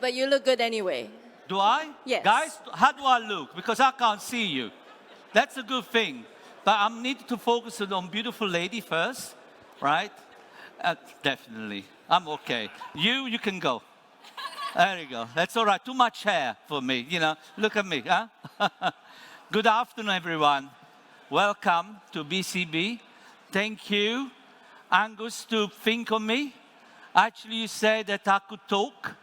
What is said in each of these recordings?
But you look good anyway. Do I? Yes. Guys, how do I look? Because I can't see you. That's a good thing. But I need to focus on beautiful lady first, right? Definitely. I'm okay. You can go. There you go. That's all right. Too much hair for me, you know. Look at me, huh? Good afternoon, everyone. Welcome to BCB. Thank you, Angus, to think of me. Actually, you said that I could talk.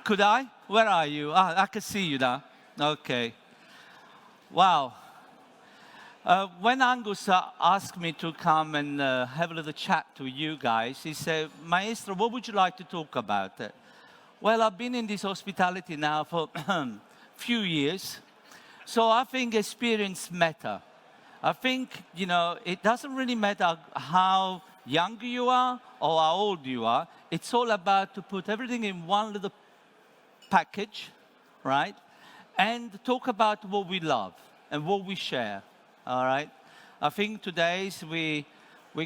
Could I? Where are you? Ah, I can see you now. Okay. Wow. When Angus asked me to come and have a little chat to you guys, he said, Maestro, what would you like to talk about? Well, I've been in this hospitality now for a few years, so I think experience matter. I think, you know, it doesn't really matter how young you are or how old you are. It's all about to put everything in one little package, right? And talk about what we love and what we share, all right? I think today's we're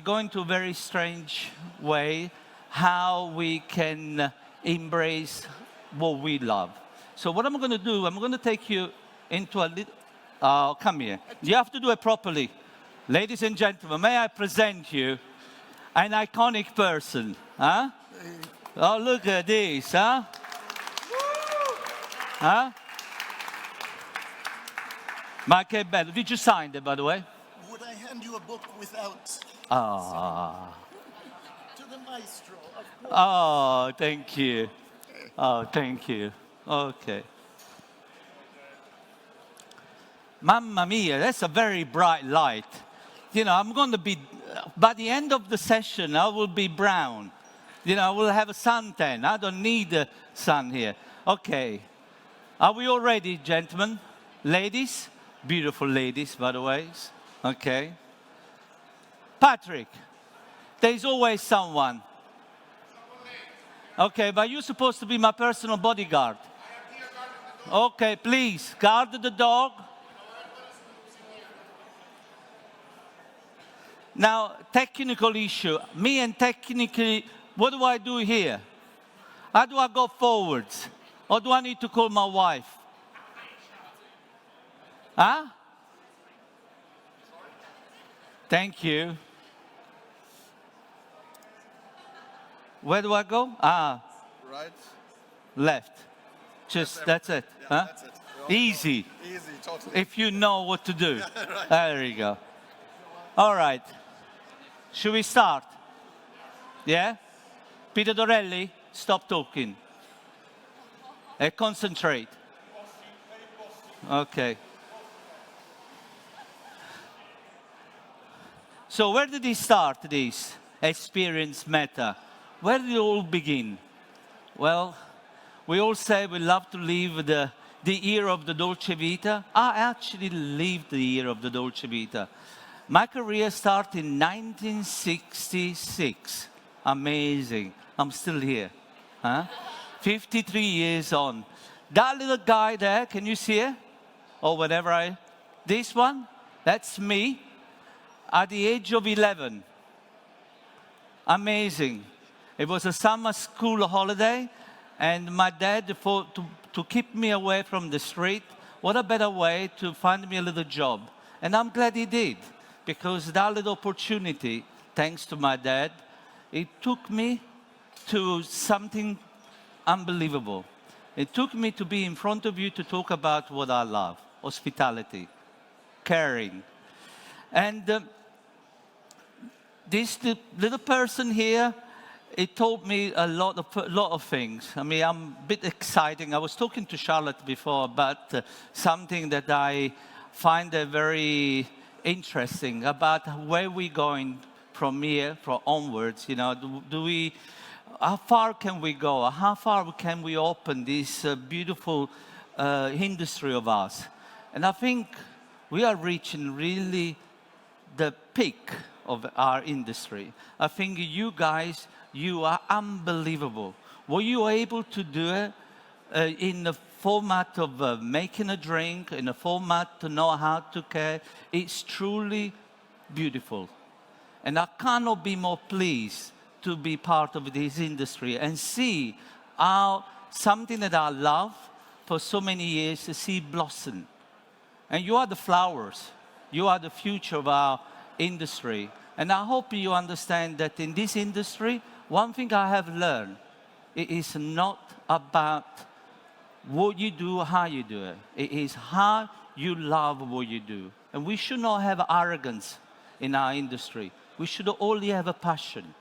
going to a very strange way how we can embrace what we love. So what I'm going to do, I'm going to take you into a little, come here. You have to do it properly. Ladies and gentlemen, may I present you an iconic person, huh? Oh, look at this, huh? Huh? Ma che bello. Did you sign it, by the way? Would I hand you a book without? Ah. To the maestro, of course. Oh, thank you. Oh, thank you. Okay. Mamma mia, that's a very bright light. You know, I'm going to be, by the end of the session, I will be brown. You know, I will have a suntan. I don't need a sun here. Okay. Are we all ready, gentlemen? Ladies? Beautiful ladies, by the way. Okay. Patrick, there's always someone. Okay, but you're supposed to be my personal bodyguard. Okay, please, guard the dog. Now, technical issue. Me and technically, what do I do here? How do I go forwards? Or do I need to call my wife? Huh? Thank you. Where do I go? Ah. Right? Left. Just, that's it. Yeah, huh? that's it. Easy. Easy, totally. If you know what to do. Right. There you go. All right. Should we start? Yeah? Peter Dorrelli, stop talking. And concentrate. Okay. So where did he start this experience matter? Where did it all begin? Well, we all say we love to live the era of the Dolce Vita. I actually lived the era of the Dolce Vita. My career started in 1966. Amazing. I'm still here. Huh? 53 years on. That little guy there, can you see it? Or whatever this one, that's me at the age of 11. Amazing. It was a summer school holiday, and my dad, to keep me away from the street, what a better way to find me a little job. And I'm glad he did, because that little opportunity, thanks to my dad, it took me to something unbelievable. It took me to be in front of you to talk about what I love, hospitality, caring. And this little person here, it taught me a lot of things. I mean, I'm a bit exciting. I was talking to Charlotte before about something that I find very interesting about where we're going from here, from onwards. You know, how far can we go? How far can we open this beautiful industry of ours? And I think we are reaching really the peak of our industry. I think you guys, you are unbelievable. What you are able to do in the format of making a drink, in a format to know how to care, it's truly beautiful. And I cannot be more pleased to be part of this industry and see how something that I love for so many years to see blossom. And you are the flowers. You are the future of our industry. And I hope you understand that in this industry, one thing I have learned, it is not about what you do, how you do it. It is how you love what you do. And we should not have arrogance in our industry. We should only have a passion.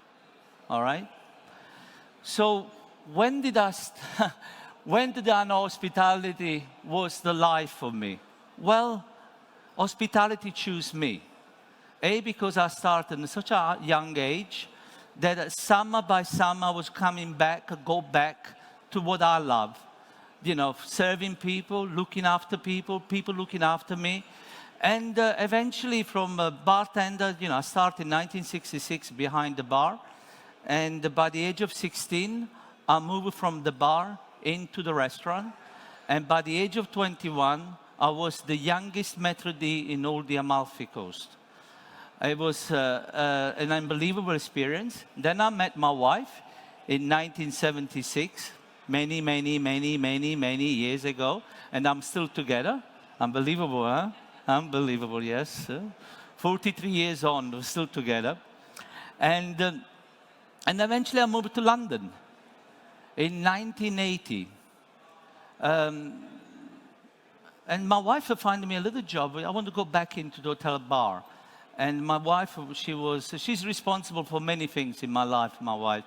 All right? So when did I know hospitality was the life for me? Well, hospitality chose me. Because I started at such a young age that summer by summer I was coming back, go back to what I love. You know, serving people, looking after people, people looking after me. And eventually from a bartender, you know, I started in 1966 behind the bar. And by the age of 16, I moved from the bar into the restaurant. And by the age of 21, I was the youngest maitre d' in all the Amalfi Coast. It was an unbelievable experience. Then I met my wife in 1976, many years ago. And I'm still together. Unbelievable, huh? Unbelievable, yes. 43 years on, we're still together. And eventually I moved to London in 1980. And my wife found me a little job. I want to go back into the hotel bar. And my wife, she's responsible for many things in my life, my wife.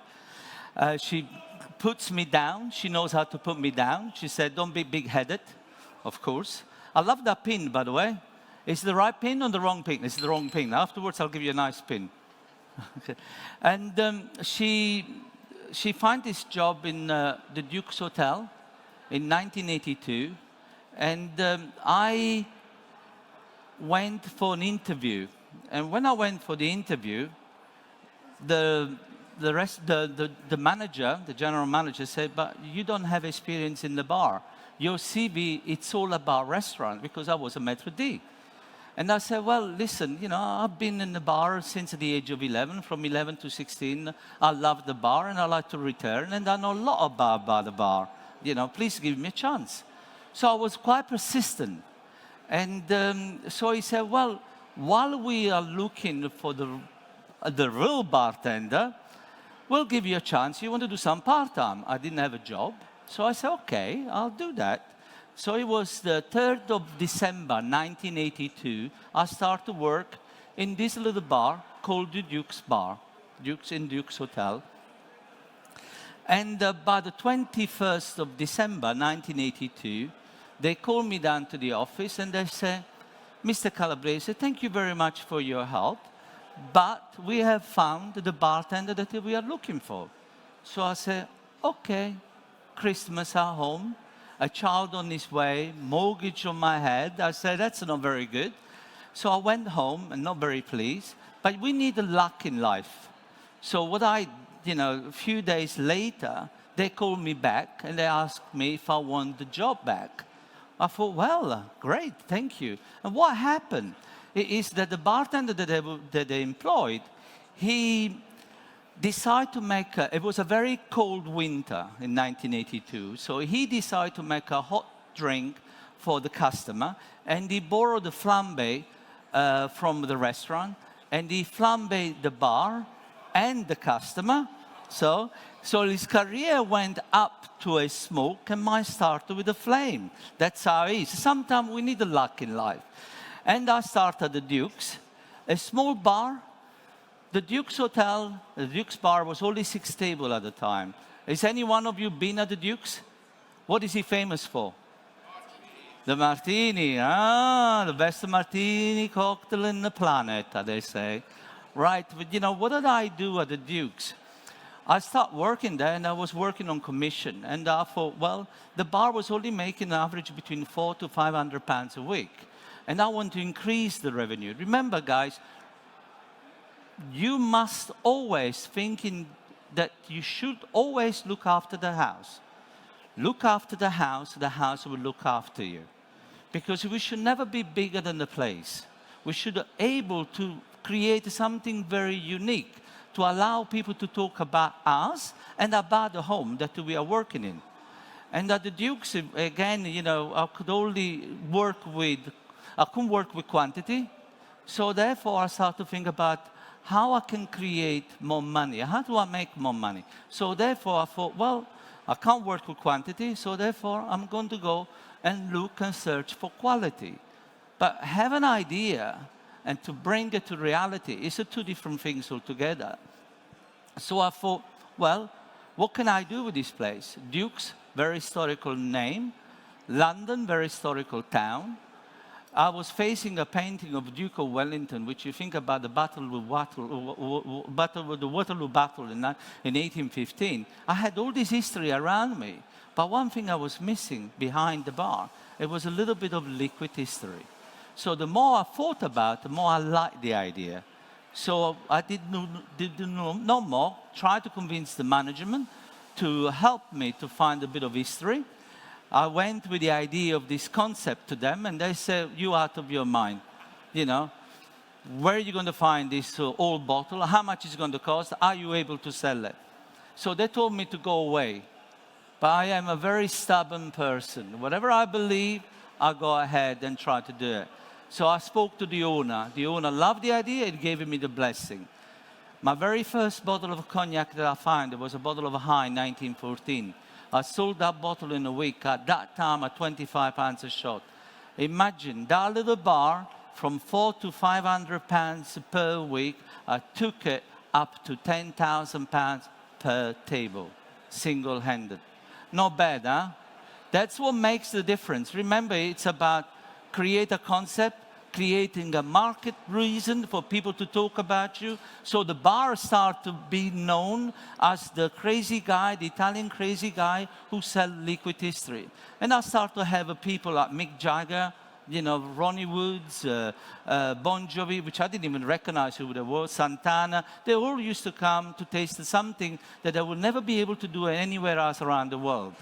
She puts me down. She knows how to put me down. She said, don't be big-headed, of course. I love that pin, by the way. Is it the right pin or the wrong pin? It's the wrong pin. Afterwards, I'll give you a nice pin. Okay. And she found this job in the Duke's Hotel in 1982. And I went for an interview. And when I went for the interview, the manager, the general manager said, but you don't have experience in the bar. Your CV, it's all about restaurant, because I was a maitre d'. And I said, well, listen, you know, I've been in the bar since the age of 11. From 11 to 16, I love the bar and I like to return. And I know a lot about the bar. You know, please give me a chance. So I was quite persistent. And so he said, well, while we are looking for the real bartender, we'll give you a chance. You want to do some part-time? I didn't have a job. So I said, okay, I'll do that. So it was the 3rd of December, 1982. I started to work in this little bar called the Duke's Bar, Duke's Hotel. And by the 21st of December, 1982, they called me down to the office and they said, Mr. Calabrese, thank you very much for your help, but we have found the bartender that we are looking for. So I said, okay, Christmas at home, a child on his way, mortgage on my head. I said, that's not very good. So I went home and not very pleased, but we need luck in life. So a few days later, they called me back and they asked me if I want the job back. I thought, well, great, thank you. And what happened is that the bartender that they employed, he decided to make it was a very cold winter in 1982, so he decided to make a hot drink for the customer, and he borrowed the flambe from the restaurant, and he flambéed the bar and the customer. So his career went up to a smoke, and mine started with a flame. That's how it is. Sometimes we need the luck in life. And I started the Duke's, a small bar. The Duke's Hotel, the Duke's Bar was only 6 tables at the time. Has any one of you been at the Duke's? What is he famous for? The martini. The best martini cocktail in the planet, they say. Right, but you know, what did I do at the Duke's? I started working there and I was working on commission. And I thought, well, the bar was only making an average between £400 to £500 a week. And I want to increase the revenue. Remember, guys, you must always think that you should always look after the house. Look after the house will look after you. Because we should never be bigger than the place. We should be able to create something very unique to allow people to talk about us and about the home that we are working in. And at the Dukes, again, you know, I couldn't work with quantity. So therefore, I started to think about how I can create more money. How do I make more money? So therefore, I thought, well, I can't work with quantity, so therefore, I'm going to go and look and search for quality. But have an idea and to bring it to reality is two different things altogether. So I thought, well, what can I do with this place? Dukes, very historical name. London, very historical town. I was facing a painting of Duke of Wellington, which you think about the Waterloo Battle in 1815. I had all this history around me, but one thing I was missing behind the bar, it was a little bit of liquid history. So the more I thought about it, the more I liked the idea. So I did no more, try to convince the management to help me to find a bit of history. I went with the idea of this concept to them, and they said, "You out of your mind. You know, where are you going to find this old bottle? How much is it going to cost? Are you able to sell it?" So they told me to go away. But I am a very stubborn person. Whatever I believe, I go ahead and try to do it. So I spoke to the owner. The owner loved the idea. It gave me the blessing. My very first bottle of cognac that I found, it was a bottle of High in 1914. I sold that bottle in a week, at that time at 25 pounds a shot. Imagine that little bar, from 400 to 500 pounds per week, I took it up to 10,000 pounds per table, single-handed. Not bad, huh? That's what makes the difference. Remember, it's about create a concept, creating a market reason for people to talk about you. So the bar starts to be known as the crazy guy, the Italian crazy guy who sells liquid history. And I start to have people like Mick Jagger, you know, Ronnie Woods, Bon Jovi, which I didn't even recognize who they were, Santana. They all used to come to taste something that I would never be able to do anywhere else around the world.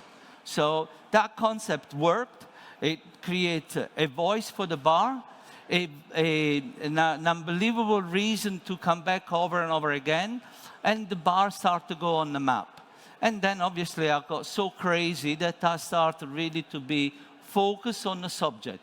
So that concept worked. It creates a voice for the bar, an unbelievable reason to come back over and over again, and the bar started to go on the map. And then obviously I got so crazy that I started really to be focused on the subject.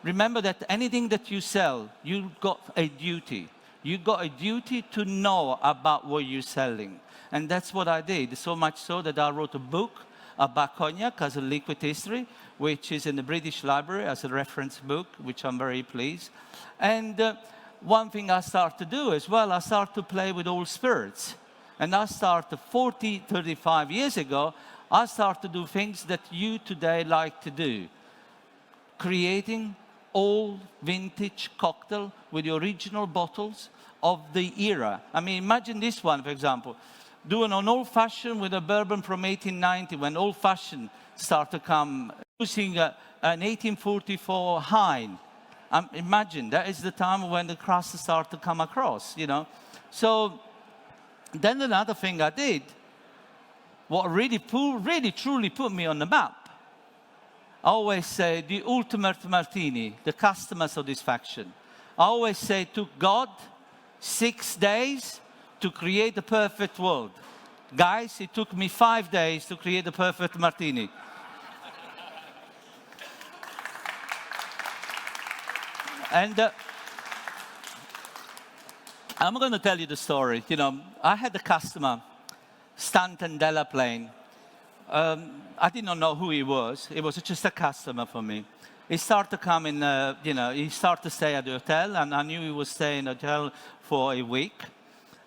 Remember that anything that you sell, you've got a duty. You've got a duty to know about what you're selling. And that's what I did, so much so that I wrote a book about cognac as a liquid history, which is in the British Library as a reference book, which I'm very pleased. And one thing I started to do as well, I started to play with all spirits. And I started 35 years ago, I started to do things that you today like to do. Creating old vintage cocktail with the original bottles of the era. I mean, imagine this one, for example. Doing an old-fashioned with a bourbon from 1890, when old-fashioned started to come, using an 1844 High. Imagine, that is the time when the crust started to come across, you know. So then another thing I did, what really truly put me on the map, I always say the ultimate martini, the customer satisfaction. I always say it took God 6 days to create the perfect world. Guys, it took me 5 days to create the perfect martini. And I'm going to tell you the story. You know, I had a customer, Stanton Delaplane. I did not know who he was. He was just a customer for me. He started to come in, he started to stay at the hotel, and I knew he was staying at the hotel for a week.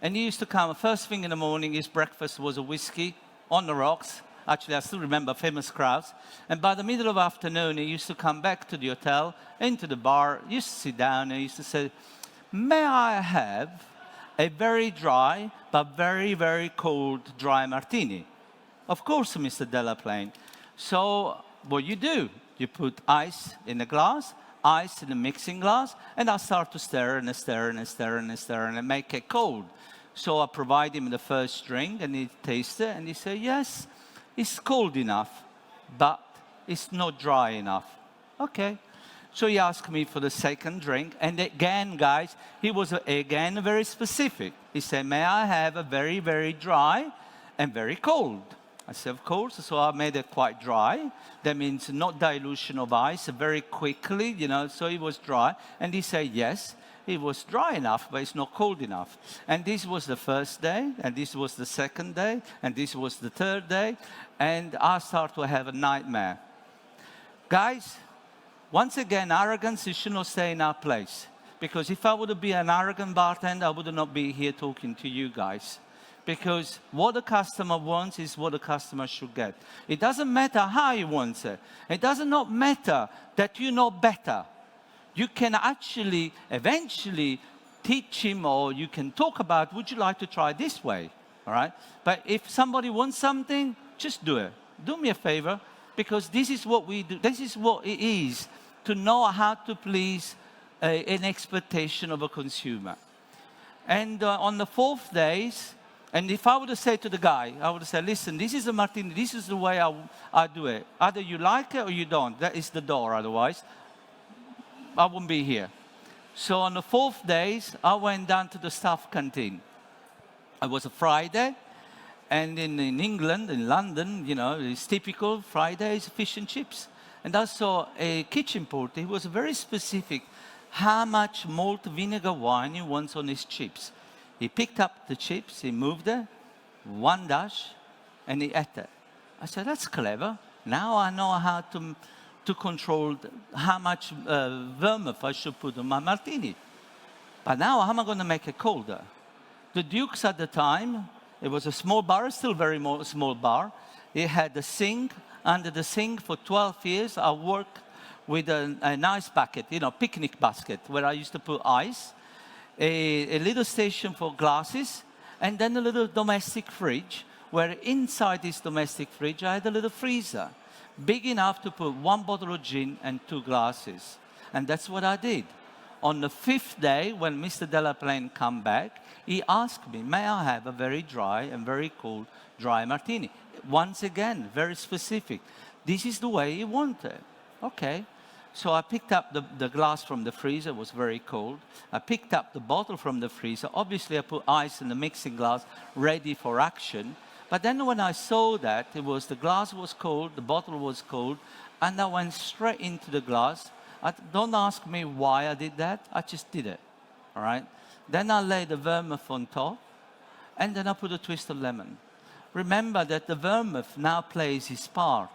And he used to come, first thing in the morning, his breakfast was a whiskey on the rocks. Actually, I still remember famous crowds. And by the middle of the afternoon, he used to come back to the hotel, into the bar, used to sit down, and he used to say, "May I have a very dry, but very, very cold dry martini?" Of course, Mr. Delaplane. So what you do, you put ice in the glass, ice in the mixing glass, and I start to stir and stir and stir and stir and make it cold. So I provide him the first drink, and he tastes it, and he said, "Yes, it's cold enough, but it's not dry enough." Okay. So he asked me for the second drink, and again, guys, he was again very specific. He said, "May I have a very, very dry and very cold?" I said, of course. So I made it quite dry. That means not dilution of ice, very quickly, so it was dry. And he said, yes, it was dry enough, but it's not cold enough. And this was the first day, and this was the second day, and this was the third day. And I started to have a nightmare. Guys, once again, arrogance should not stay in our place. Because if I would be an arrogant bartender, I would not be here talking to you guys. Because what the customer wants is what the customer should get. It doesn't matter how he wants it. It does not matter that you know better. You can actually, eventually, teach him, or you can talk about, would you like to try this way? All right? But if somebody wants something, just do it. Do me a favor, because this is what we do. This is what it is to know how to please an expectation of a consumer. And on the 4th days, and if I would have said to the guy, I would have said, listen, this is a martini, this is the way I do it. Either you like it or you don't. That is the door, otherwise I wouldn't be here. So on the 4th days, I went down to the staff canteen. It was a Friday, and in England, in London, it's typical Fridays, fish and chips. And I saw a kitchen porter. He was very specific how much malt vinegar wine he wants on his chips. He picked up the chips, he moved it, one dash, and he ate it. I said, that's clever. Now I know how to control how much vermouth I should put on my martini. But now, how am I going to make it colder? The Dukes at the time, it was a small bar, still very small bar. It had a sink. Under the sink for 12 years, I worked with an ice bucket, picnic basket, where I used to put ice. A little station for glasses, and then a little domestic fridge, where inside this domestic fridge I had a little freezer, big enough to put 1 bottle of gin and 2 glasses. And that's what I did. On the 5th day, when Mr. Delaplane came back, he asked me, may I have a very dry and very cold dry martini? Once again, very specific. This is the way he wanted. Okay. So I picked up the glass from the freezer. It was very cold. I picked up the bottle from the freezer. Obviously, I put ice in the mixing glass, ready for action. But then when I saw that, the glass was cold, the bottle was cold, and I went straight into the glass. Don't ask me why I did that. I just did it. All right? Then I laid the vermouth on top, and then I put a twist of lemon. Remember that the vermouth now plays its part.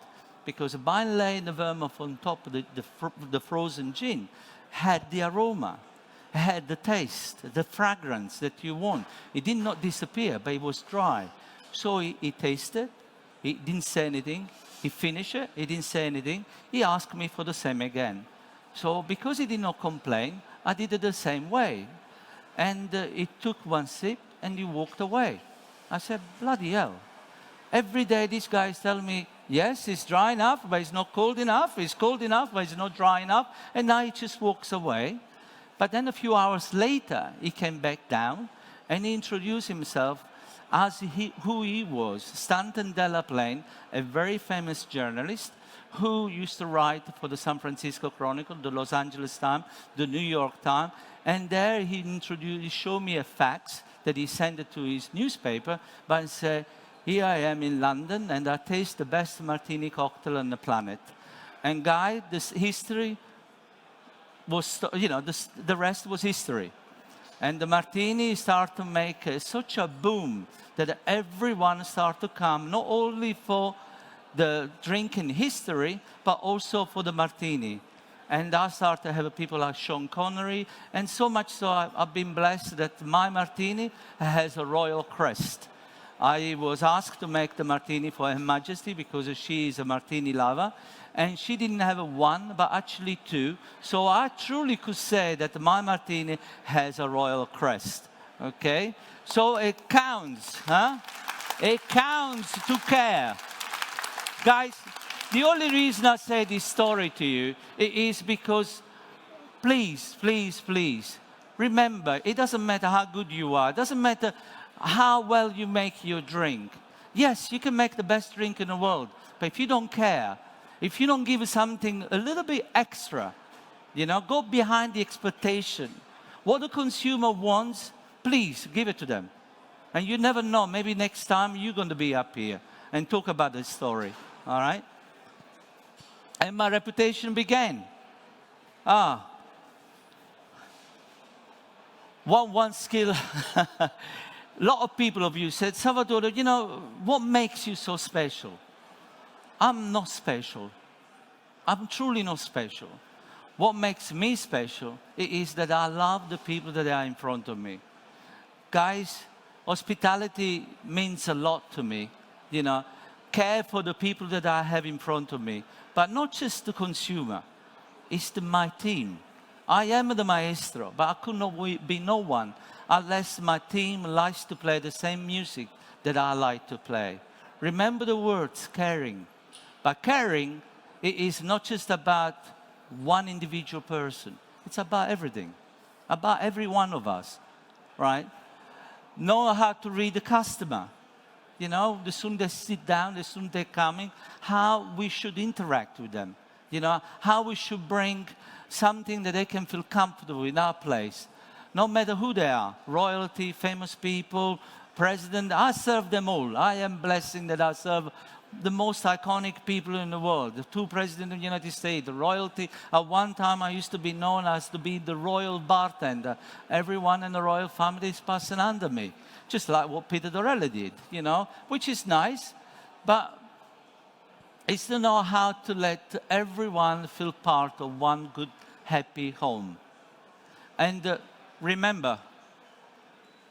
Because by laying the vermouth on top of the frozen gin, had the aroma, had the taste, the fragrance that you want. It did not disappear, but it was dry. So he tasted, he didn't say anything. He finished it, he didn't say anything. He asked me for the same again. So because he did not complain, I did it the same way. And he took one sip and he walked away. I said, bloody hell. Every day these guys tell me, yes, it's dry enough, but it's not cold enough. It's cold enough, but it's not dry enough. And now he just walks away. But then a few hours later, he came back down and he introduced himself as who he was. Stanton Delaplane, a very famous journalist who used to write for the San Francisco Chronicle, the Los Angeles Times, the New York Times. And there he showed me a fax that he sent it to his newspaper, but he said, here I am in London, and I taste the best martini cocktail on the planet. And guy, this history was, the rest was history. And the martini started to make such a boom that everyone started to come, not only for the drinking history, but also for the martini. And I started to have people like Sean Connery, and so much so I've been blessed that my martini has a royal crest. I was asked to make the martini for Her Majesty because she is a martini lover. And she didn't have one, but actually 2. So I truly could say that my martini has a royal crest. Okay? So it counts, huh? It counts to care. Guys, the only reason I say this story to you is because, please, please, please, remember, it doesn't matter how good you are. It doesn't matter how well you make your drink. Yes, you can make the best drink in the world, but if you don't care, if you don't give something a little bit extra, go behind the expectation. What the consumer wants, please give it to them. And you never know, maybe next time you're going to be up here. and talk about the story, all right? And my reputation began. One skill, a lot of people of you said, Salvatore, you know, what makes you so special? I'm not special. I'm truly not special. What makes me special is that I love the people that are in front of me. Guys, hospitality means a lot to me, you know. Care for the people that I have in front of me. But not just the consumer, it's my team. I am the maestro, but I could not be no one unless my team likes to play the same music that I like to play. Remember the words, caring. But caring, it is not just about one individual person. It's about everything, about every one of us, right? Know how to read the customer. You know, the sooner they sit down, the sooner they're coming, how we should interact with them. You know, how we should bring something that they can feel comfortable in our place. No matter who they are, royalty, famous people, president, I serve them all. I am blessing that I serve the most iconic people in the world. The two presidents of the United States, the royalty. At one time, I used to be known as to be the royal bartender. Everyone in the royal family is passing under me. Just like what Peter Dorrelli did, you know, which is nice, but it's to know how to let everyone feel part of one good, happy home. And remember,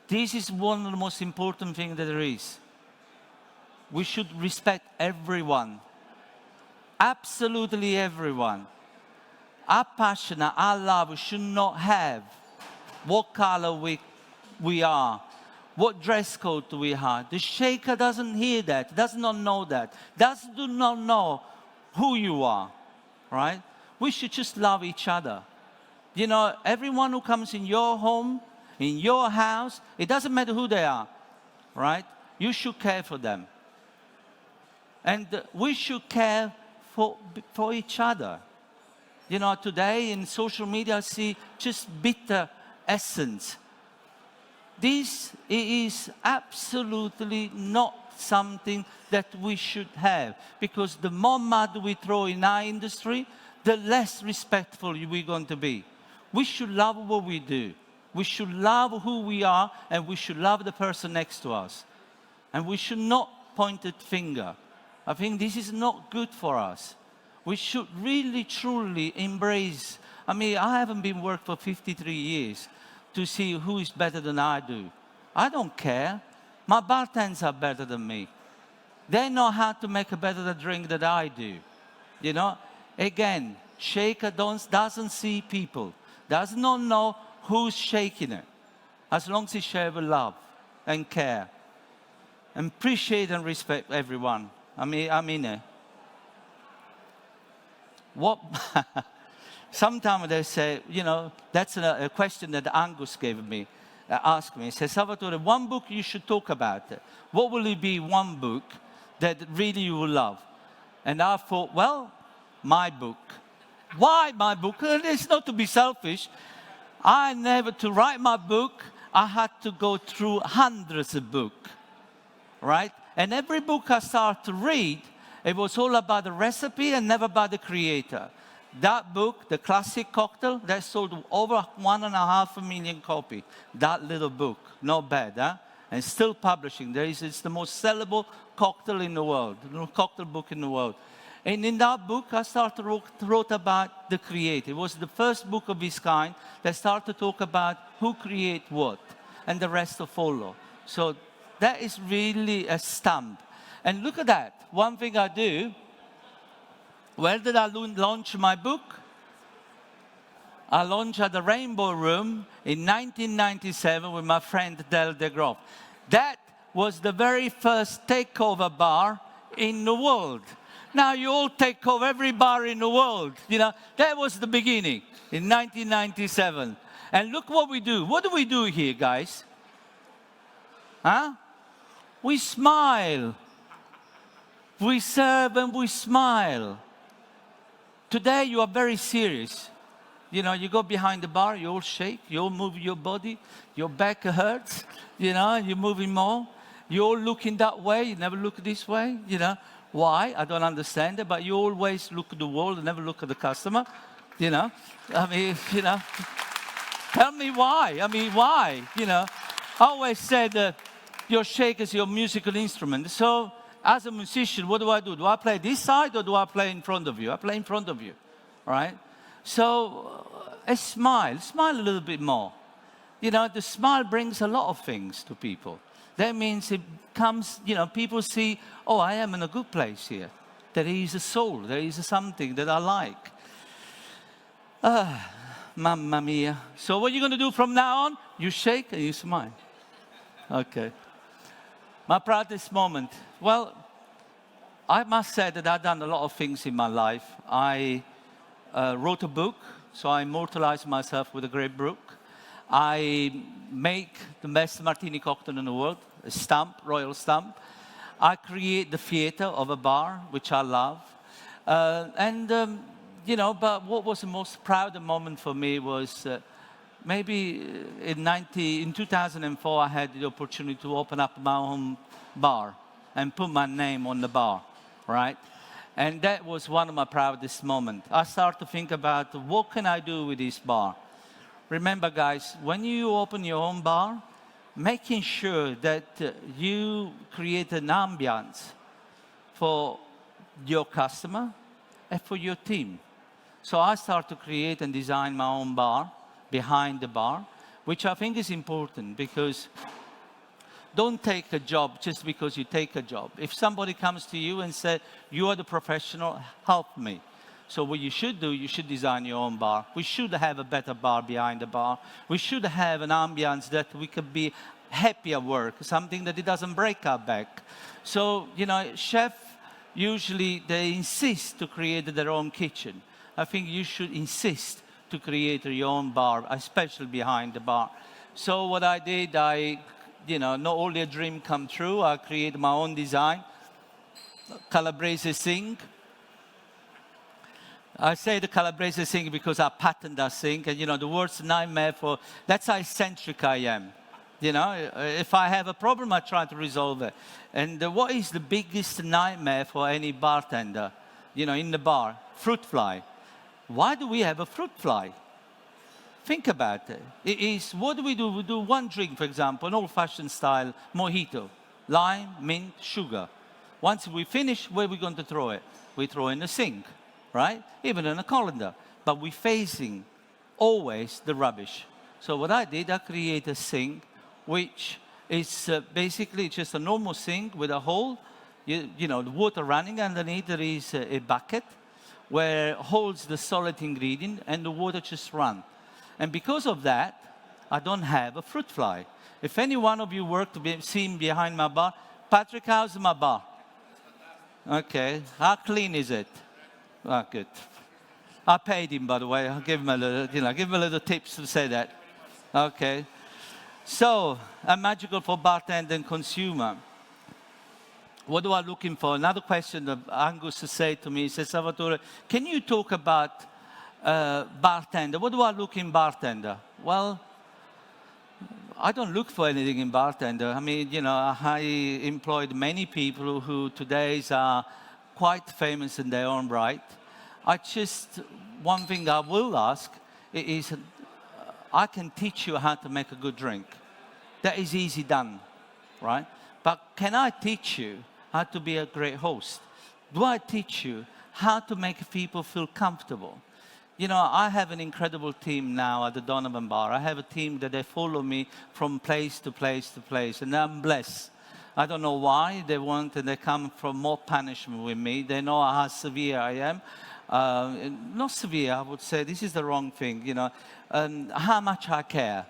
this is one of the most important things that there is. We should respect everyone, absolutely everyone. Our passion, our love should not have what color we are, what dress code we have. The shaker doesn't hear that, does not know that, does not know who you are, right? We should just love each other. You know, everyone who comes in your home, in your house, it doesn't matter who they are, right? You should care for them. And we should care for each other. You know, today in social media, I see just bitter essence. This is absolutely not something that we should have, because the more mud we throw in our industry, the less respectful we're going to be. We should love what we do. We should love who we are, and we should love the person next to us. And we should not point a finger. I think this is not good for us. We should really, truly embrace. I mean, I haven't been working for 53 years to see who is better than I do. I don't care. My bartenders are better than me. They know how to make a better drink than I do. You know, again, shaker doesn't see people, does not know who's shaking it, as long as he shares with love and care. And appreciate and respect everyone. I mean it. What? Sometimes they say, you know, that's a question that Angus asked me. He said, Salvatore, one book you should talk about. What will it be, one book that really you will love? And I thought, well, my book. Why my book? It's not to be selfish. To write my book, I had to go through hundreds of books, right? And every book I started to read, it was all about the recipe and never about the creator. That book, The Classic Cocktail, that sold over 1.5 million copies. That little book, not bad, huh? And still publishing. It's the most sellable cocktail in the world, cocktail book in the world. And in that book, I started to wrote about the creator. It was the first book of its kind that started to talk about who create what, and the rest to follow. So that is really a stamp. And look at that. One thing I do, where did I launch my book? I launched at the Rainbow Room in 1997 with my friend Degroff. That was the very first takeover bar in the world. Now you all take over every bar in the world. You know, that was the beginning in 1997. And look what we do. What do we do here, guys? Huh? We smile. We serve and we smile. Today you are very serious. You know, you go behind the bar, you all shake, you all move your body, your back hurts, you know, you're moving more. You all looking that way, you never look this way, you know. Why? I don't understand it, but you always look at the wall and never look at the customer, you know. I mean, you know, tell me why. I mean, why, you know. I always said that your shake is your musical instrument. So as a musician, what do? Do I play this side or do I play in front of you? I play in front of you, right? So a smile a little bit more. You know, the smile brings a lot of things to people. That means it comes, you know, people see, oh, I am in a good place here. There is a soul, there is something that I like. Mamma mia. So what are you going to do from now on? You shake and you smile. Okay. My proudest moment. Well, I must say that I've done a lot of things in my life. I wrote a book, so I immortalized myself with a great book. I make the best martini cocktail in the world, a stamp, royal stamp. I create the theater of a bar, which I love. You know, but what was the most proud moment for me was maybe in 2004, I had the opportunity to open up my own bar and put my name on the bar, right? And that was one of my proudest moments. I started to think about what can I do with this bar? Remember, guys, when you open your own bar, making sure that you create an ambience for your customer and for your team. So I started to create and design my own bar, behind the bar, which I think is important because don't take a job just because you take a job. If somebody comes to you and says, you are the professional, help me. So what you should do, you should design your own bar. We should have a better bar behind the bar. We should have an ambience that we could be happy at work, something that it doesn't break our back. So, you know, chefs, usually they insist to create their own kitchen. I think you should insist to create your own bar, especially behind the bar. So what I did, you know, not only a dream come true, I created my own design. Calabrese sink. I say the Calabrese sink because I patented that sink, and you know, the worst nightmare for, that's how eccentric I am. You know, if I have a problem, I try to resolve it. And what is the biggest nightmare for any bartender, you know, in the bar? Fruit fly. Why do we have a fruit fly? Think about it. It is, what do? We do one drink, for example, an old-fashioned style mojito. Lime, mint, sugar. Once we finish, where are we going to throw it? We throw it in the sink, right? Even in a colander. But we're facing always the rubbish. So what I did, I created a sink, which is basically just a normal sink with a hole. You know, the water running underneath. There is a bucket where it holds the solid ingredient and the water just runs. And because of that, I don't have a fruit fly. If any one of you work to be seen behind my bar, Patrick, how's my bar? Okay, how clean is it? Ah, good. I paid him, by the way. I'll give him a little, you know, give him a little tips to say that. Okay. So, a magical for bartender and consumer. What do I looking for? Another question that Angus said to me, he said, Salvatore, can you talk about bartender? What do I look in bartender? Well, I don't look for anything in bartender. I mean, you know, I employed many people who today are quite famous in their own right. One thing I will ask is, I can teach you how to make a good drink. That is easy done, right? But can I teach you how to be a great host? Do I teach you how to make people feel comfortable? You know, I have an incredible team now at the Donovan Bar. I have a team that they follow me from place to place to place, and I'm blessed. I don't know why they want, and they come from more punishment with me. They know how severe I am. Not severe, I would say. This is the wrong thing, you know. How much I care.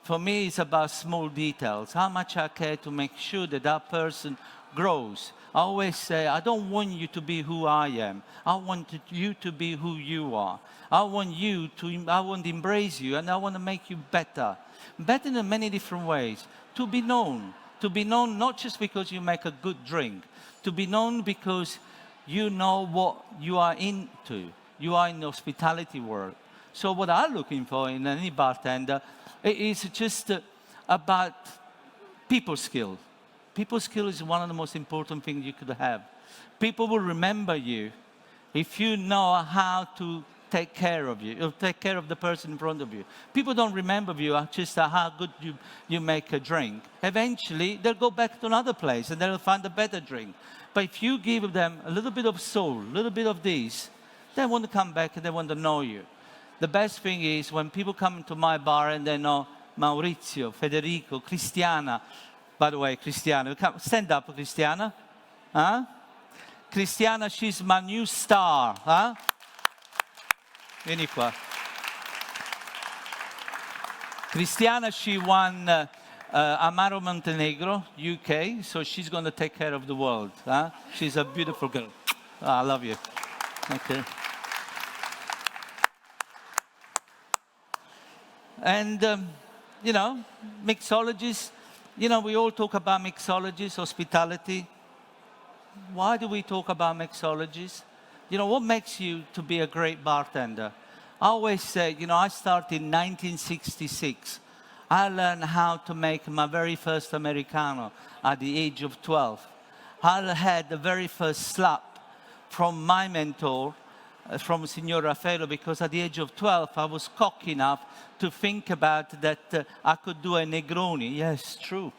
For me, it's about small details. How much I care to make sure that that person grows. I always say, I don't want you to be who I am. I want you to be who you are. I want to embrace you, and I want to make you better. Better in many different ways. To be known. To be known not just because you make a good drink. To be known because you know what you are into. You are in the hospitality world. So what I'm looking for in any bartender is just about people skill. People skill is one of the most important things you could have. People will remember you if you know how to take care of you, or take care of the person in front of you. People don't remember you just how good you make a drink. Eventually, they'll go back to another place and they'll find a better drink. But if you give them a little bit of soul, a little bit of this, they want to come back and they want to know you. The best thing is when people come into my bar and they know Maurizio, Federico, Cristiana. By the way, Cristiana, stand up, Cristiana. Huh? Cristiana, she's my new star. Huh? Vieni qua. Cristiana, she won Amaro Montenegro, UK, so she's going to take care of the world. Huh? She's a beautiful girl. Oh, I love you. Okay. And, you know, mixologists, you know, we all talk about mixologists, hospitality. Why do we talk about mixologists? You know, what makes you to be a great bartender? I always say, you know, I started in 1966. I learned how to make my very first Americano at the age of 12. I had the very first slap from my mentor, from Signor Raffaello, because at the age of 12, I was cocky enough to think about that I could do a Negroni. Yes, true.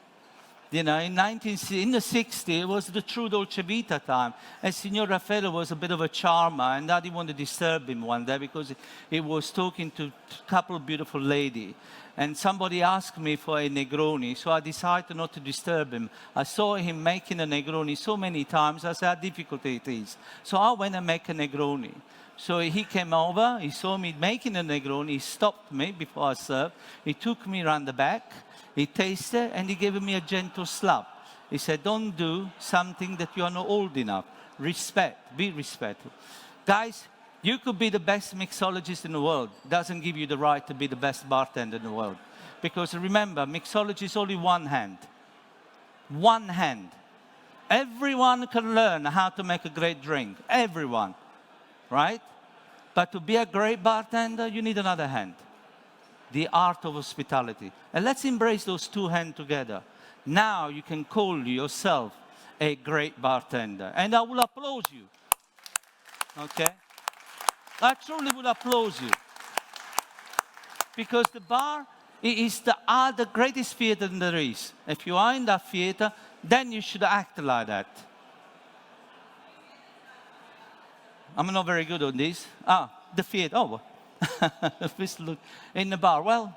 You know, in the 60s, it was the true Dolce Vita time. And Signor Raffaello was a bit of a charmer, and I didn't want to disturb him one day because he was talking to a couple of beautiful ladies. And somebody asked me for a Negroni, so I decided not to disturb him. I saw him making a Negroni so many times, I said how difficult it is. So I went and make a Negroni. So he came over, he saw me making a Negroni, he stopped me before I served, he took me around the back, he tasted, and he gave me a gentle slap. He said, don't do something that you are not old enough. Respect, be respectful. Guys, you could be the best mixologist in the world. Doesn't give you the right to be the best bartender in the world. Because remember, mixology is only one hand. One hand. Everyone can learn how to make a great drink. Everyone. Right? But to be a great bartender, you need another hand. The art of hospitality. And let's embrace those two hands together. Now you can call yourself a great bartender. And I will applaud you. Okay? I truly will applaud you. Because the bar is the greatest theater there is. If you are in that theater, then you should act like that. I'm not very good on this. The theater. Oh, let's look in the bar. Well,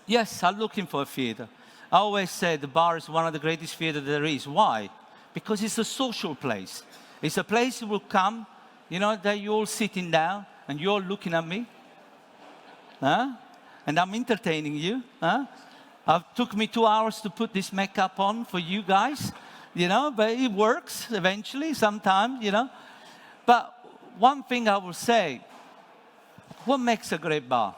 yes, I'm looking for a theater. I always say the bar is one of the greatest theaters there is. Why? Because it's a social place. It's a place you will come, you know, that you're all sitting down and you're all looking at me. Huh? And I'm entertaining you. Huh? It took me 2 hours to put this makeup on for you guys, you know, but it works eventually, sometimes, you know. But one thing I will say, what makes a great bar?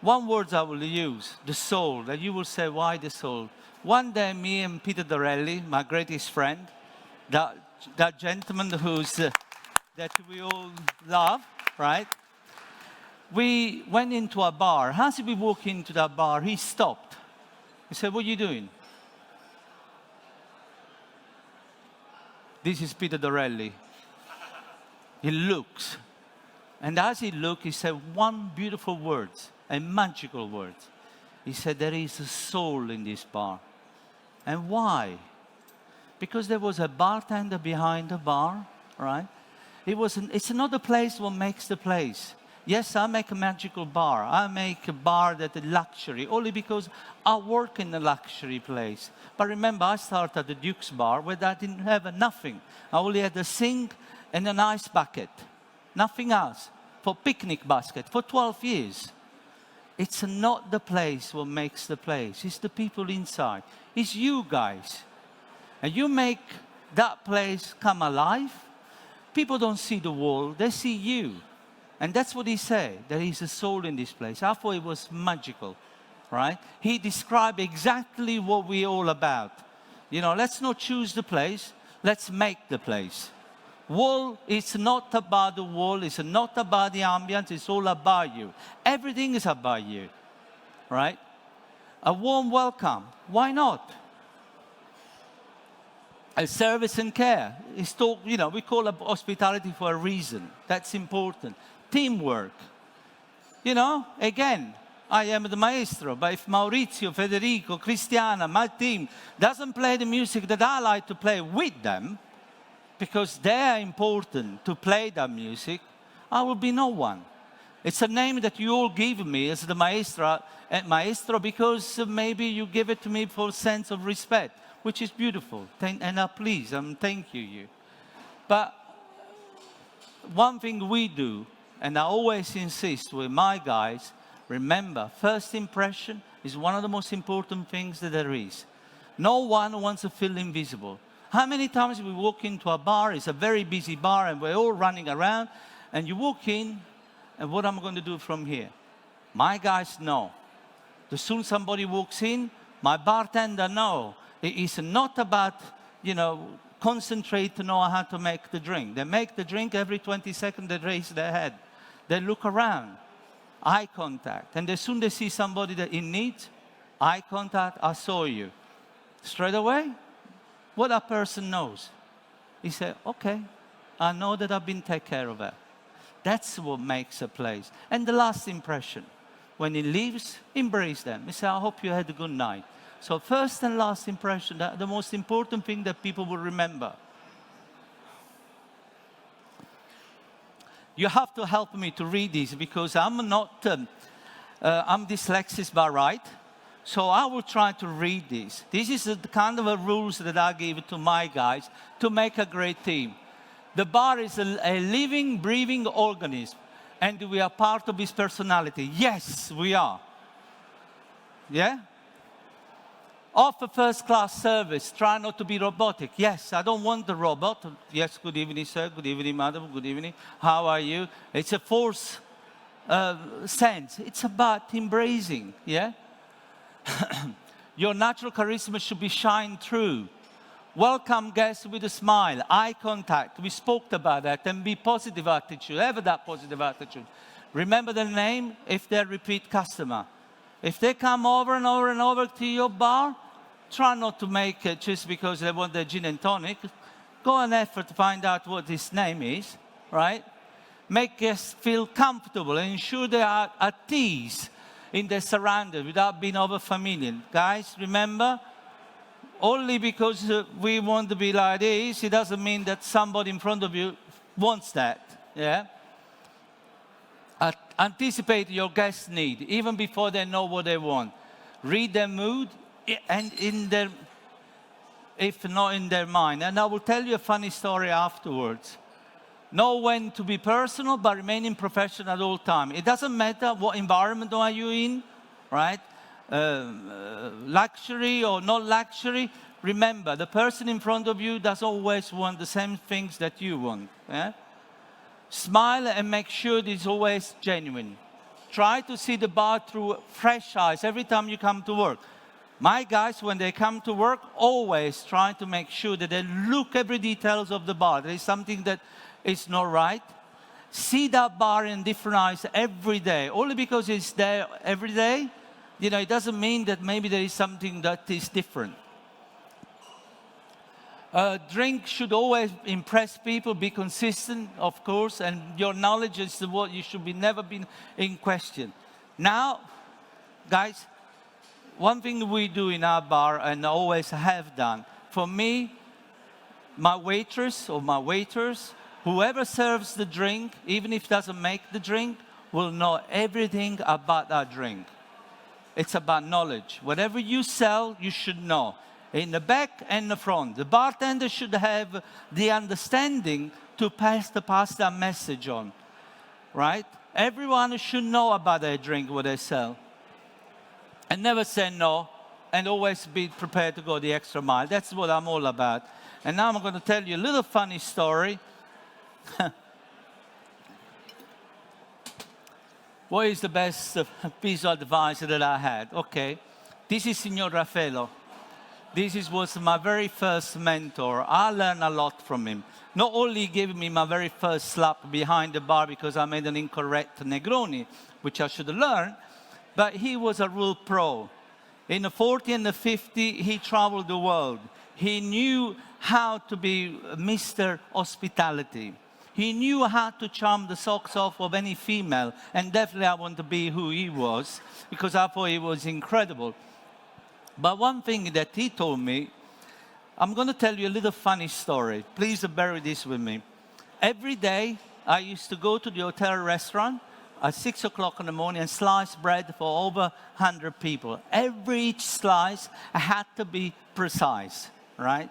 One word I will use, the soul. And you will say, why the soul? One day, me and Peter Dorrelli, my greatest friend, that gentleman that we all love, right? We went into a bar. As we walked into that bar, he stopped. He said, what are you doing? This is Peter Dorrelli. He looks. And as he looked, he said one beautiful word, a magical word. He said, there is a soul in this bar. And why? Because there was a bartender behind the bar, right? It's another place what makes the place. Yes, I make a magical bar. I make a bar that is luxury, only because I work in a luxury place. But remember, I started at the Duke's bar where I didn't have nothing. I only had a sink and an ice bucket. Nothing else. For picnic basket, for 12 years. It's not the place what makes the place. It's the people inside. It's you guys. And you make that place come alive. People don't see the wall, they see you. And that's what he said. There is a soul in this place. I thought it was magical, right? He described exactly what we're all about. You know, let's not choose the place, let's make the place. Wall is not about the wall, it's not about the ambience, it's all about you. Everything is about you, right? A warm welcome, why not? Service and care. It's we call it hospitality for a reason. That's important. Teamwork. Again, I am the maestro, but if Maurizio, Federico, Cristiana, my team, doesn't play the music that I like to play with them, because they are important to play that music, I will be no one. It's a name that you all give me as the maestro because maybe you give it to me for a sense of respect, which is beautiful. And please, thank you. But one thing we do, and I always insist with my guys, remember, first impression is one of the most important things that there is. No one wants to feel invisible. How many times we walk into a bar, it's a very busy bar, and we're all running around, and you walk in, and what am I going to do from here? My guys know. The soon somebody walks in, my bartender know. It is not about, concentrate to know how to make the drink. They make the drink every 20 seconds, they raise their head. They look around. Eye contact. And as soon as they see somebody that in need, eye contact, I saw you. Straight away, what that person knows. He said, okay, I know that I've been taken care of that. That's what makes a place. And the last impression, when he leaves, embrace them. He said, I hope you had a good night. So first and last impression, the most important thing that people will remember. You have to help me to read this because I'm dyslexic by right. So I will try to read this. This is the kind of rules that I give to my guys to make a great team. The bar is a living, breathing organism, and we are part of his personality. Yes, we are. Yeah? Offer first-class service. Try not to be robotic. Yes, I don't want the robot. Yes, good evening, sir. Good evening, madam. Good evening. How are you? It's a force sense. It's about embracing. Yeah? Your natural charisma should be shine through. Welcome guests with a smile, eye contact. We spoke about that. And be positive attitude. Have that positive attitude. Remember the name if they're repeat customer. If they come over and over and over to your bar, try not to make it just because they want their gin and tonic. Go an effort to find out what his name is, right? Make guests feel comfortable and ensure they are at ease in their surroundings without being over familiar. Guys, remember, only because we want to be like this, it doesn't mean that somebody in front of you wants that. Yeah? Anticipate your guest's need, even before they know what they want. Read their mood, and if not in their mind. And I will tell you a funny story afterwards. Know when to be personal, but remaining professional at all times. It doesn't matter what environment are you in, right? Luxury or not luxury. Remember, the person in front of you does always want the same things that you want. Yeah? Smile and make sure it is always genuine. Try to see the bar through fresh eyes every time you come to work. My guys, when they come to work, always try to make sure that they look every details of the bar. There is something that is not right. See that bar in different eyes every day. Only because it's there every day, it doesn't mean that maybe there is something that is different. Drink should always impress people, be consistent, of course, and your knowledge is what you should be never been in question. Now, guys, one thing we do in our bar and always have done, for me, my waitress or my waiters, whoever serves the drink, even if doesn't make the drink, will know everything about that drink. It's about knowledge. Whatever you sell, you should know. In the back and the front. The bartender should have the understanding to pass that message on, right? Everyone should know about their drink, what they sell. And never say no, and always be prepared to go the extra mile. That's what I'm all about. And now I'm going to tell you a little funny story. What is the best piece of advice that I had? Okay, this is Signor Raffaello. This was my very first mentor. I learned a lot from him. Not only gave me my very first slap behind the bar because I made an incorrect Negroni, which I should have learned, but he was a real pro. In the 40 and the 50, he traveled the world. He knew how to be Mr. Hospitality. He knew how to charm the socks off of any female, and definitely I want to be who he was, because I thought he was incredible. But one thing that he told me, I'm going to tell you a little funny story. Please bear this with me. Every day, I used to go to the hotel restaurant at 6 o'clock in the morning and slice bread for over 100 people. Each slice had to be precise, right?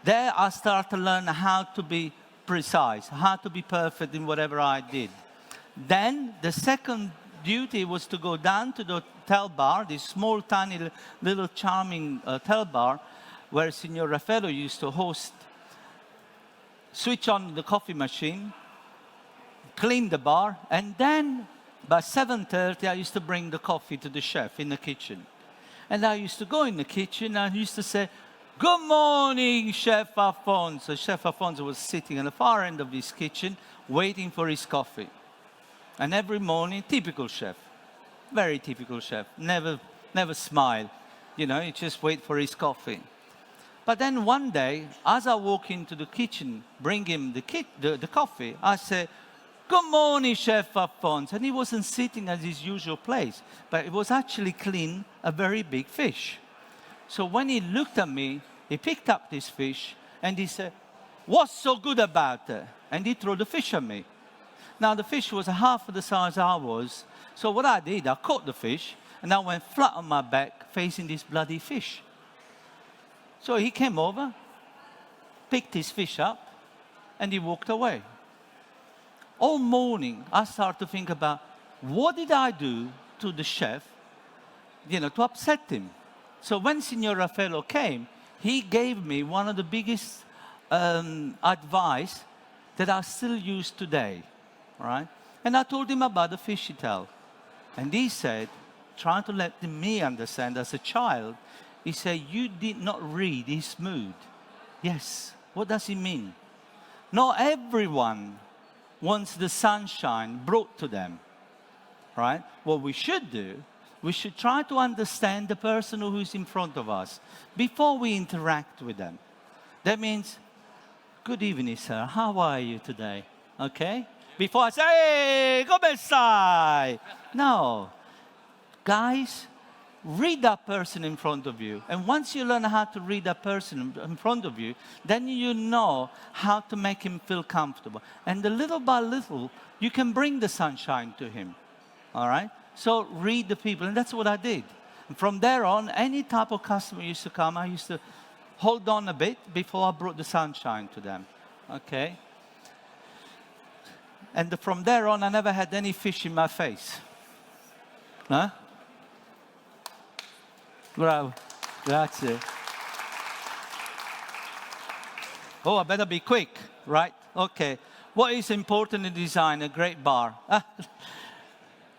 There I started to learn how to be precise, how to be perfect in whatever I did. Then the second duty was to go down to the hotel bar, this small, tiny, little charming hotel bar where Signor Raffaello used to host. Switch on the coffee machine, clean the bar, and then by 7:30 I used to bring the coffee to the chef in the kitchen. And I used to go in the kitchen and I used to say, "Good morning, Chef Alfonso." Chef Alfonso was sitting at the far end of his kitchen waiting for his coffee. And every morning, typical chef, very typical chef, never smile. You know, he just wait for his coffee. But then one day, as I walk into the kitchen, bring him the coffee, I say, "Good morning, Chef Alfonso." And he wasn't sitting at his usual place, but he was actually cleaning a very big fish. So when he looked at me, he picked up this fish and he said, "What's so good about it?" And he threw the fish at me. Now the fish was half of the size I was. So what I did, I caught the fish and I went flat on my back facing this bloody fish. So he came over, picked his fish up, and he walked away. All morning, I started to think about, what did I do to the chef, to upset him? So when Signor Raffaello came, he gave me one of the biggest advice that I still use today, right? And I told him about the fishy tale. And he said, trying to let me understand as a child, he said, "You did not read his mood." Yes, what does he mean? Not everyone wants the sunshine brought to them, right? What we should do, we should try to understand the person who is in front of us before we interact with them. That means, "Good evening, sir. How are you today?" Okay? Before I say, "Hey, come stai?" No. Guys, read that person in front of you. And once you learn how to read that person in front of you, then you know how to make him feel comfortable. And little by little, you can bring the sunshine to him. All right? So read the people. And that's what I did. And from there on, any type of customer used to come, I used to hold on a bit before I brought the sunshine to them. Okay? And from there on, I never had any fish in my face. Huh? Bravo. Grazie. Oh, I better be quick, right? Okay. What is important in design? A great bar.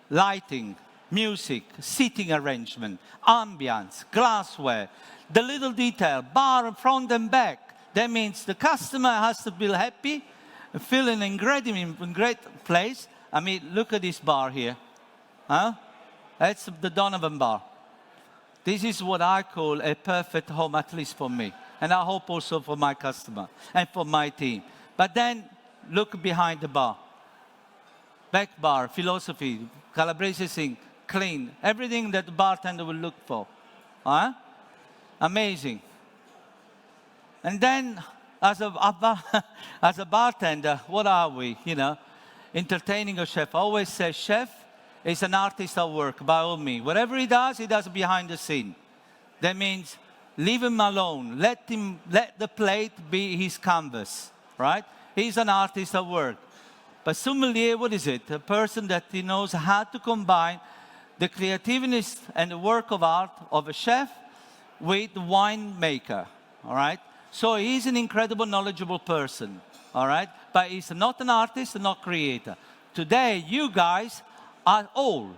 Lighting, music, seating arrangement, ambience, glassware, the little detail, bar front and back. That means the customer has to feel happy, feel in a great place. I mean, look at this bar here. Huh? That's the Donovan bar. This is what I call a perfect home, at least for me. And I hope also for my customer and for my team. But then, look behind the bar. Back bar, philosophy, Calabrese sing, clean. Everything that the bartender will look for. Huh? Amazing. And then, as a bartender, what are we? Entertaining a chef. I always say, chef is an artist at work, by all means. Whatever he does behind the scene. That means leave him alone. Let the plate be his canvas, right? He's an artist at work. But sommelier, what is it? A person that he knows how to combine the creativity and the work of art of a chef with the winemaker, all right? So he's an incredible, knowledgeable person, all right? But he's not an artist and not creator. Today, you guys are all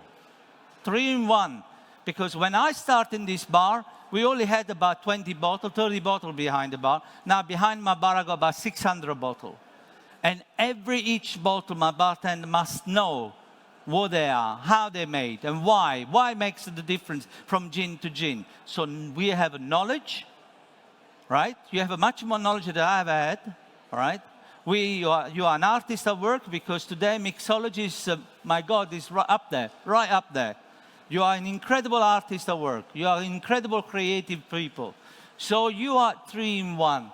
3 in 1. Because when I started in this bar, we only had about 20 bottles, 30 bottles behind the bar. Now behind my bar, I got about 600 bottles. And each bottle, my bartender must know what they are, how they're made, and why. Why makes the difference from gin to gin. So we have a knowledge, right? You have much more knowledge than I've had, all right? You are an artist at work because today mixology is, my God, is right up there, right up there. You are an incredible artist at work. You are incredible creative people. So you are 3 in 1.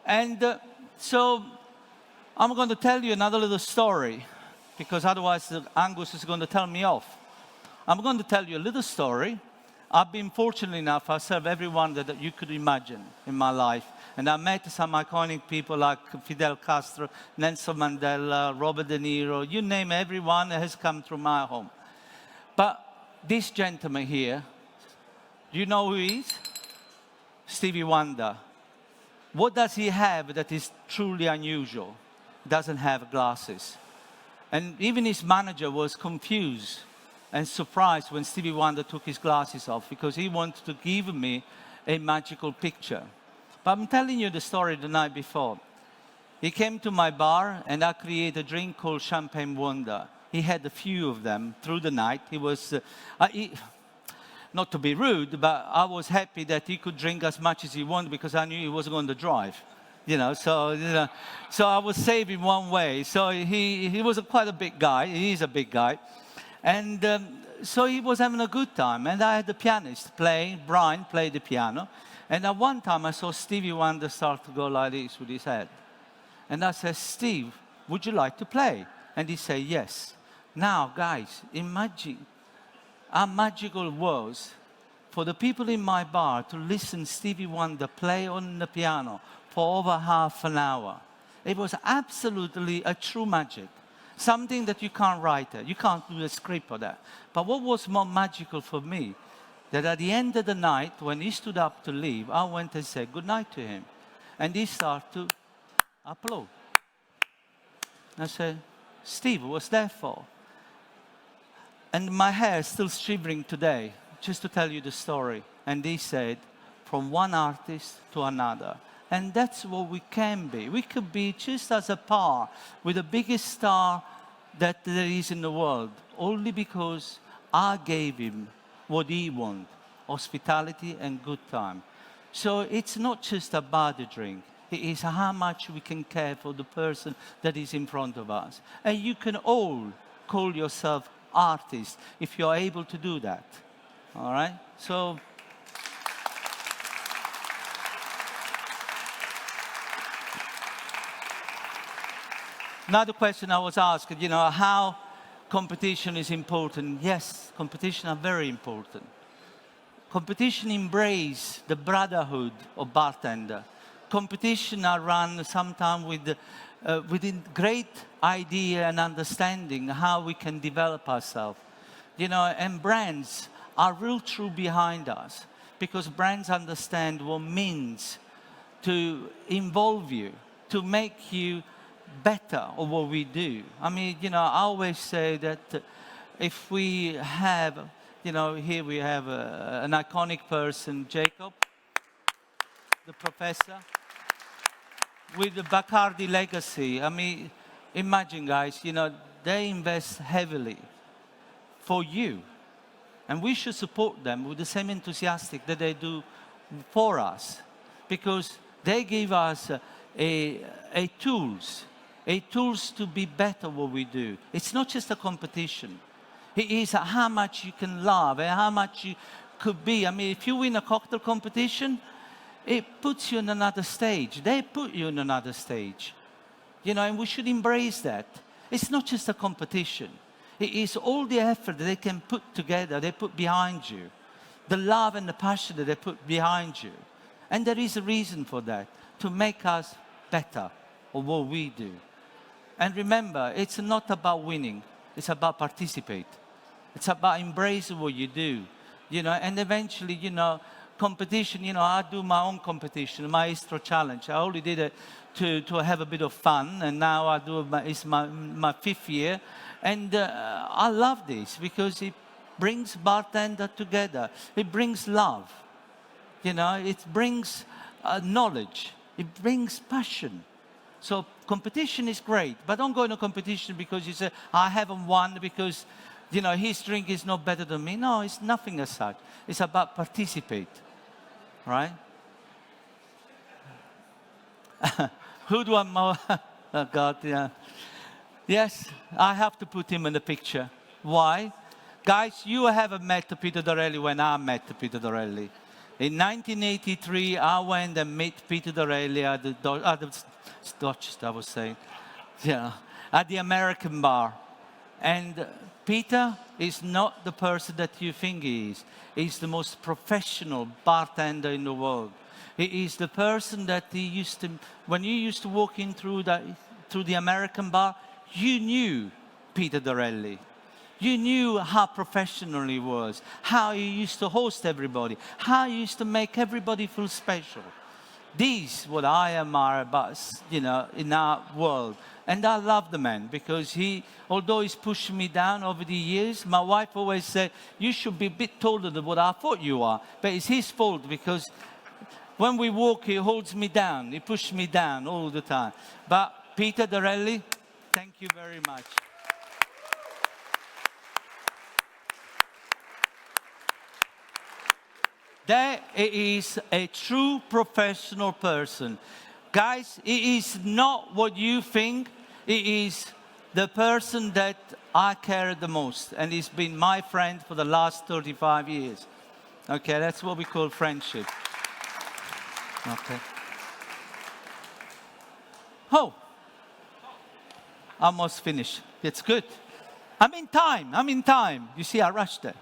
And so I'm going to tell you another little story because otherwise Angus is going to tell me off. I'm going to tell you a little story. I've been fortunate enough, I serve everyone that you could imagine in my life. And I met some iconic people like Fidel Castro, Nelson Mandela, Robert De Niro, you name everyone has come through my home. But this gentleman here, do you know who he is? Stevie Wonder. What does he have that is truly unusual? He doesn't have glasses. And even his manager was confused and surprised when Stevie Wonder took his glasses off because he wanted to give me a magical picture. But I'm telling you the story the night before. He came to my bar and I created a drink called Champagne Wonder. He had a few of them through the night. He was, not to be rude, but I was happy that he could drink as much as he wanted because I knew he wasn't going to drive. So I was saving one way. So he was quite a big guy. He is a big guy. And so he was having a good time. And I had the pianist playing, Brian played the piano. And at one time I saw Stevie Wonder start to go like this with his head. And I said, Steve, would you like to play? And he said, yes. Now, guys, imagine how magical it was for the people in my bar to listen Stevie Wonder play on the piano for over half an hour. It was absolutely a true magic. Something that you can't write it. You can't do a script for that. But what was more magical for me, that at the end of the night, when he stood up to leave, I went and said good night to him. And he started to applaud. I said, Steve, what's that for? And my hair is still shivering today, just to tell you the story. And he said, from one artist to another. And that's what we can be. We could be just as a par with the biggest star that there is in the world, only because I gave him what he wanted, hospitality and good time. So it's not just about the drink. It is how much we can care for the person that is in front of us. And you can all call yourself artists if you're able to do that. All right? So another question I was asked, how competition is important. Yes, competition are very important. Competition embrace the brotherhood of bartender. Competition are run sometimes within great idea and understanding how we can develop ourselves. And brands are real true behind us because brands understand what it means to involve you, to make you better at what we do. I mean, I always say that if we have, here we have an iconic person, Jacob, the professor, with the Bacardi legacy. I mean, imagine, guys, they invest heavily for you. And we should support them with the same enthusiastic that they do for us. Because they give us a tools to be better what we do. It's not just a competition. It is how much you can love and how much you could be. I mean, if you win a cocktail competition, it puts you in another stage. They put you in another stage. And we should embrace that. It's not just a competition. It is all the effort that they can put together, they put behind you. The love and the passion that they put behind you. And there is a reason for that, to make us better at what we do. And remember, it's not about winning. It's about participate. It's about embracing what you do. And eventually, competition, I do my own competition, Maestro Challenge. I only did it to have a bit of fun, and now I do it's my 5th year. And I love this because it brings bartender together. It brings love. It brings knowledge. It brings passion. So competition is great, but don't go in a competition because you say, I haven't won because, his drink is not better than me. No, it's nothing as such. It's about participate, right? Who do I more? Oh God, yeah. Yes, I have to put him in the picture. Why? Guys, you haven't met Peter Dorrelli when I met Peter Dorrelli. In 1983, I went and met Peter Dorrelli at the Dutch, I was saying, yeah, at the American bar. And Peter is not the person that you think he is. He's the most professional bartender in the world. He is the person that he used to, when you used to walk in through the American bar, you knew Peter Dorrelli. You knew how professional he was, how he used to host everybody, how he used to make everybody feel special. This is what I admire about, in our world. And I love the man because he, although he's pushed me down over the years, my wife always said, you should be a bit taller than what I thought you are. But it's his fault because when we walk, he holds me down. He pushes me down all the time. But Peter Dorrelli, thank you very much. That is a true professional person. Guys, he is not what you think. He is the person that I care the most. And he's been my friend for the last 35 years. Okay, that's what we call friendship. Okay. Oh, almost finished. It's good. I'm in time. You see, I rushed it.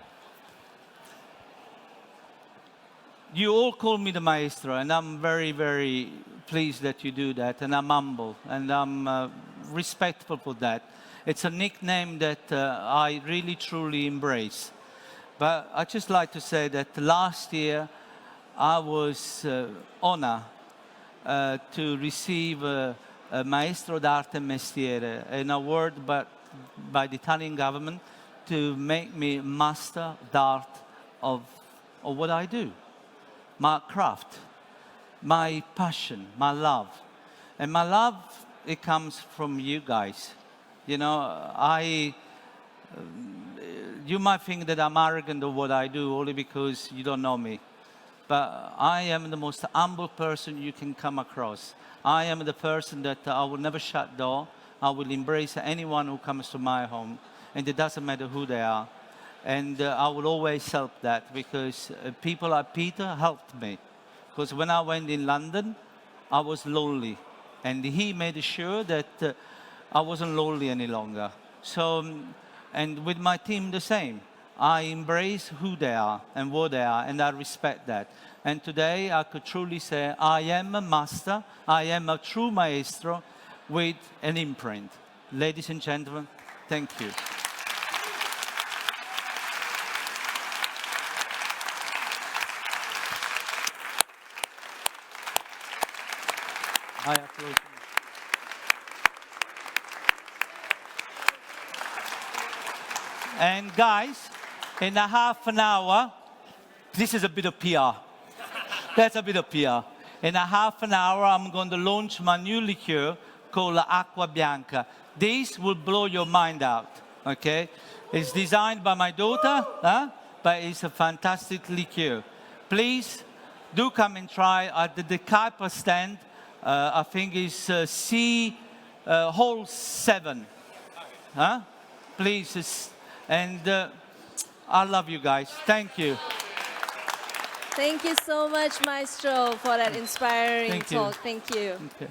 You all call me the maestro, and I'm very, very pleased that you do that, and I'm humble, and I'm respectful for that. It's a nickname that I really, truly embrace. But I'd just like to say that last year, I was honored to receive a Maestro d'Arte e Mestiere, an award by the Italian government to make me master d'art of what I do. My craft, my passion, my love. And my love, it comes from you guys. You might think that I'm arrogant of what I do only because you don't know me. But I am the most humble person you can come across. I am the person that I will never shut door. I will embrace anyone who comes to my home. And it doesn't matter who they are. And I will always help that because people like Peter helped me. Because when I went in London, I was lonely. And he made sure that I wasn't lonely any longer. So, and with my team the same. I embrace who they are and what they are, and I respect that. And today I could truly say I am a master, I am a true maestro with an imprint. Ladies and gentlemen, thank you. I applaud you. And guys, in a half an hour, this is a bit of PR. That's a bit of PR. In a half an hour, I'm going to launch my new liqueur called Acqua Bianca. This will blow your mind out, okay? It's designed by my daughter, but it's a fantastic liqueur. Please, do come and try at the Decaipa stand. I think it's C hall 7. Please, and I love you guys. Thank you. Thank you so much, Maestro, for that inspiring Thank you. talk. Thank you. Okay.